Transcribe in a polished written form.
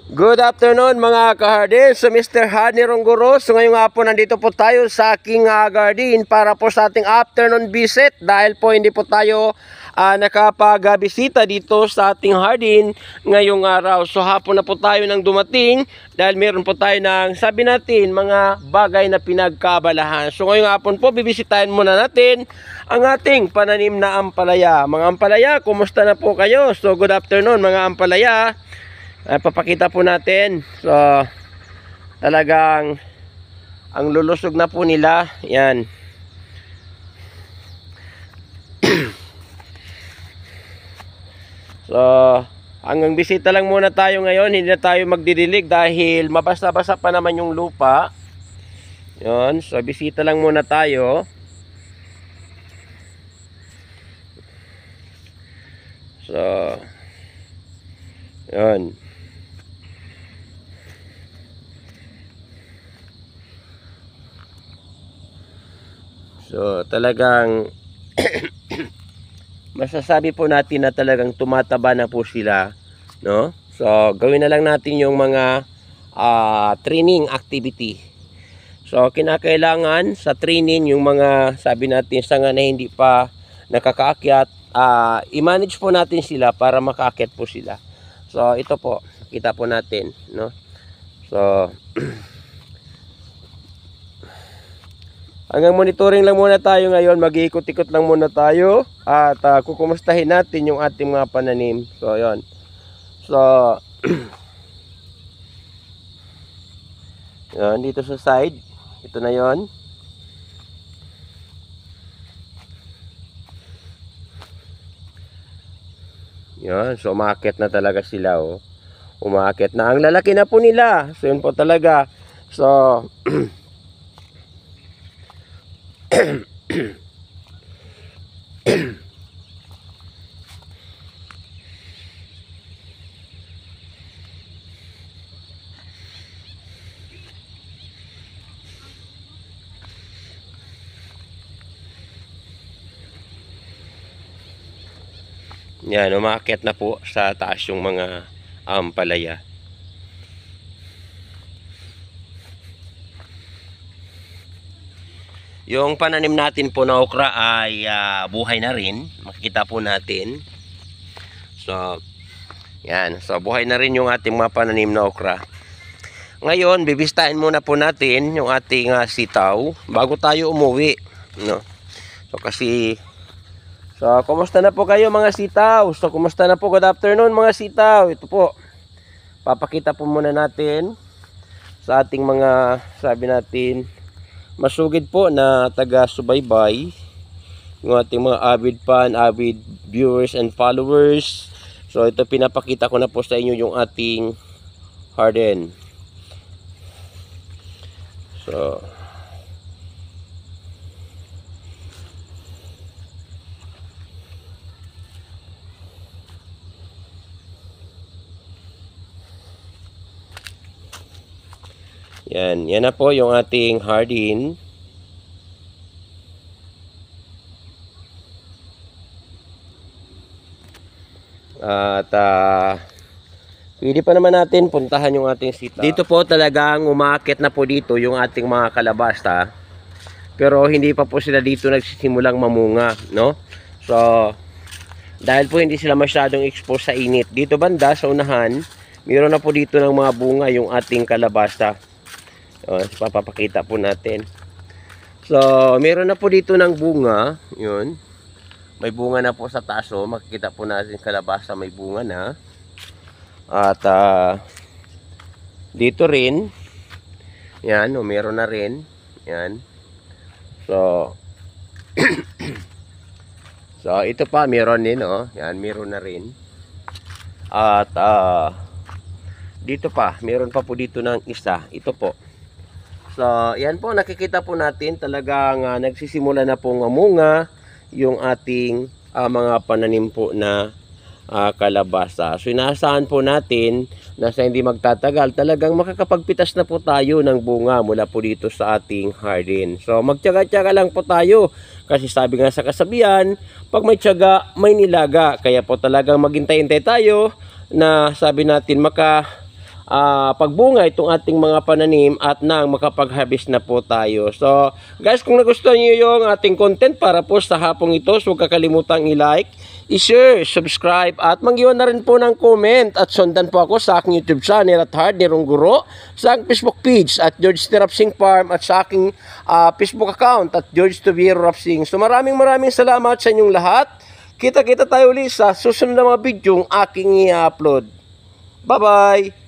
Good afternoon mga ka-hardin. So Mr. Hardin Ronggoro. So ngayong nga po nandito po tayo sa aking garden para po sa ating afternoon visit. Dahil po hindi po tayo nakapag-bisita dito sa ating hardin ngayong araw. So hapon na po tayo nang dumating dahil meron po tayo ng sabi natin mga bagay na pinagkabalahan. So ngayong hapon po bibisitahin muna natin ang ating pananim na ampalaya. Mga ampalaya, kumusta na po kayo? So good afternoon mga ampalaya. Papakita po natin. So talagang ang lulusog na po nila. Yan. So hanggang bisita lang muna tayo ngayon. Hindi na tayo magdidilig dahil mabasa-basa pa naman yung lupa. Yan. So bisita lang muna tayo. So yan. So talagang masasabi po natin na talagang tumataba na po sila, no? So gawin na lang natin yung mga training activity. So kinakailangan sa training yung mga sabi natin sanga na hindi pa nakakaakyat, i-manage po natin sila para makaakyat po sila. So ito po, kita po natin, no? So hanggang monitoring lang muna tayo ngayon, mag-iikot-ikot lang muna tayo at kukumustahin natin yung ating mga pananim. So yon. So yan, dito sa side, ito na yon. Yan, so umaakit na talaga sila, oh. Umaakit na, ang lalaki na po nila. So yun po talaga. So yan, umaakit na po sa taas yung mga ampalaya. Yung pananim natin po na okra ay buhay na rin. Makikita po natin. So yan, so buhay na rin yung ating mga pananim na okra. Ngayon bibistain muna po natin yung ating sitaw bago tayo umuwi, no? So kasi kumusta na po kayo mga sitaw? So kumusta na po? Good afternoon mga sitaw. Ito po, papakita po muna natin sa ating mga sabi natin masugid po na taga-subaybay, yung ating mga avid viewers and followers. So ito pinapakita ko na po sa inyo yung ating hardin. So yan, yan na po yung ating hardin. At pwede pa naman natin puntahan yung ating sitaw. Dito po talagang umaakit na po dito yung ating mga kalabasa. Pero hindi pa po sila dito nagsisimulang mamunga, no? So dahil po hindi sila masyadong exposed sa init. Dito banda sa unahan, mayroon na po dito ng mga bunga yung ating kalabasa. Papapakita po natin. So meron na po dito ng bunga. Yun, may bunga na po sa taas. Makikita po natin kalabasa may bunga na. At dito rin, yan, meron na rin. Yan. So so ito pa meron din, yan, meron na rin. At dito pa meron pa po dito ng isa. Ito po. So yan po, nakikita po natin talagang nagsisimula na pong mamunga yung ating mga pananim po na kalabasa. So inaasahan po natin na sa hindi magtatagal talagang makakapagpitas na po tayo ng bunga mula po dito sa ating hardin. So magtiyaga-tiyaga lang po tayo kasi sabi nga sa kasabihan, pag may tiyaga may nilaga. Kaya po talagang maghintay-hintay tayo na sabi natin pagbunga itong ating mga pananim at nang makapag-harvest na po tayo. So guys, kung nagustuhan niyo yung ating content para po sa hapong ito, so huwag kakalimutang i-like, i-share, subscribe at mag-iwan na rin po ng comment at sundan po ako sa aking YouTube channel at Hard ni Rongguro, sa aking Facebook page at George T. Rapsing Farm at sa aking Facebook account at George Tuviero Rapsing. So maraming salamat sa inyong lahat. Kita-kita tayo ulit sa susunod na mga video aking i-upload. Bye-bye!